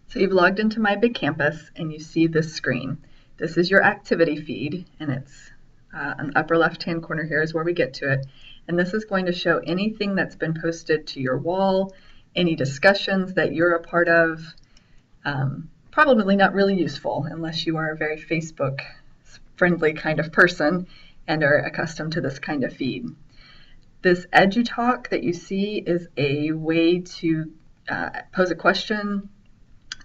So you've logged into My Big Campus and you see this screen. This is your activity feed, and it's in the upper left-hand corner here is where we get to it. And this is going to show anything that's been posted to your wall, any discussions that you're a part of. Probably not really useful unless you are a very Facebook-friendly kind of person and are accustomed to this kind of feed. This EduTalk that you see is a way to pose a question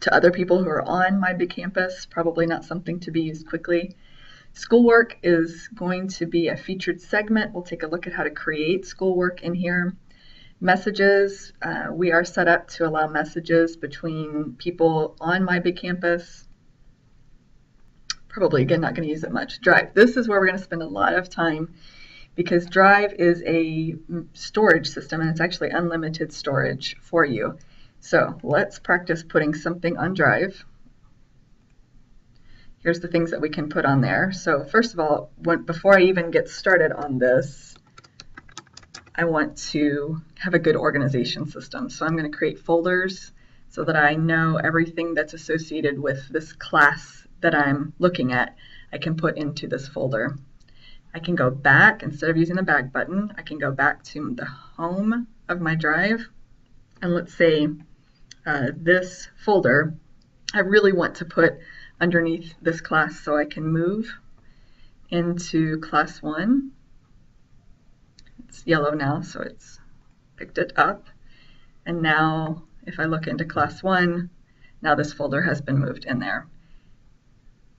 to other people who are on My Big Campus, probably not something to be used quickly. Schoolwork is going to be a featured segment. We'll take a look at how to create schoolwork in here. Messages, we are set up to allow messages between people on My Big Campus. Probably, again, not going to use it much. Drive, this is where we're going to spend a lot of time because Drive is a storage system and it's actually unlimited storage for you. So let's practice putting something on Drive. Here's the things that we can put on there. So first of all, before I even get started on this, I want to have a good organization system. So I'm going to create folders so that I know everything that's associated with this class that I'm looking at, I can put into this folder. I can go back, instead of using the back button, I can go back to the home of my Drive. And let's say this folder, I really want to put underneath this class so I can move into class 1. It's yellow now, so it's picked it up. And now if I look into class 1, now this folder has been moved in there.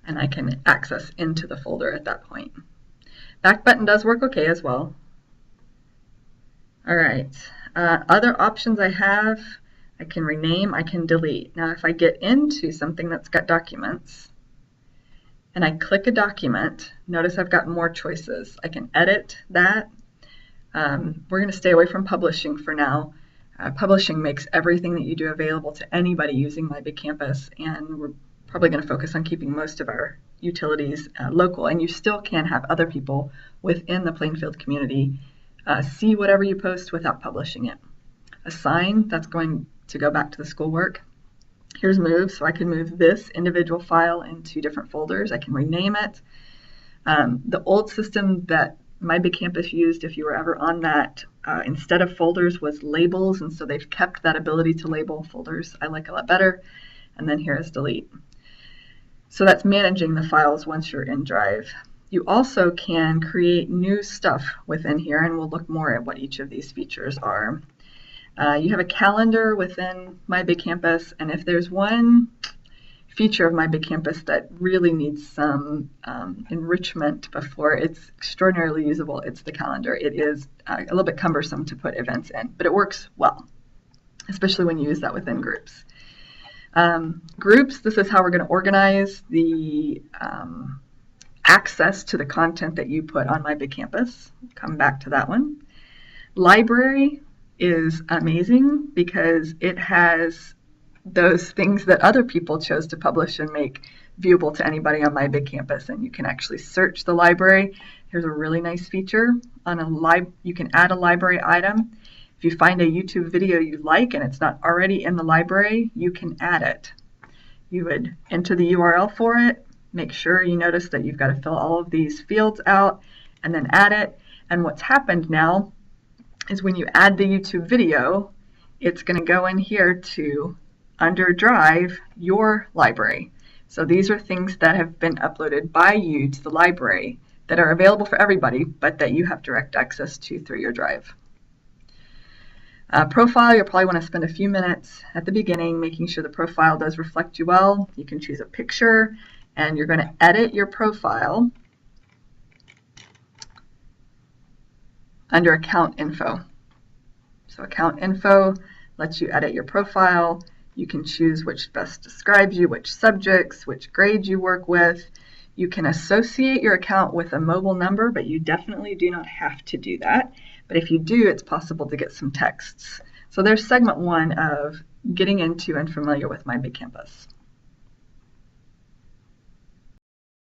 And I can access into the folder at that point. Back button does work okay as well. All right, other options I have, I can rename, I can delete. Now if I get into something that's got documents and I click a document, notice I've got more choices. I can edit that. We're going to stay away from publishing for now. Publishing makes everything that you do available to anybody using My Big Campus, and we're probably going to focus on keeping most of our utilities local, and you still can have other people within the Plainfield community see whatever you post without publishing it. Assign, that's going to go back to the schoolwork. Here's move, so I can move this individual file into different folders. I can rename it. The old system that My Big Campus used, if you were ever on that, instead of folders was labels, and so they've kept that ability to label folders. I like a lot better. And then here is delete. So that's managing the files once you're in Drive. You also can create new stuff within here, and we'll look more at what each of these features are. You have a calendar within My Big Campus, and if there's one feature of My Big Campus that really needs some enrichment before it's extraordinarily usable, it's the calendar. It is a little bit cumbersome to put events in, but it works well, especially when you use that within groups. Groups, this is how we're going to organize the access to the content that you put on My Big Campus. Come back to that one. Library is amazing because it has those things that other people chose to publish and make viewable to anybody on My Big Campus, and you can actually search the library. Here's a really nice feature on you can add a library item. If you find a YouTube video you like and it's not already in the library, you can add it. You would enter the URL for it, make sure you notice that you've got to fill all of these fields out, and then add it. And what's happened now is when you add the YouTube video, it's going to go in here to, under Drive, your library. So these are things that have been uploaded by you to the library that are available for everybody, but that you have direct access to through your Drive. Profile, you'll probably want to spend a few minutes at the beginning making sure the profile does reflect you well. You can choose a picture, and you're going to edit your profile under Account Info. So Account Info lets you edit your profile. You can choose which best describes you, which subjects, which grades you work with. You can associate your account with a mobile number, but you definitely do not have to do that. But if you do, it's possible to get some texts. So there's segment 1 of getting into and familiar with My Big Campus.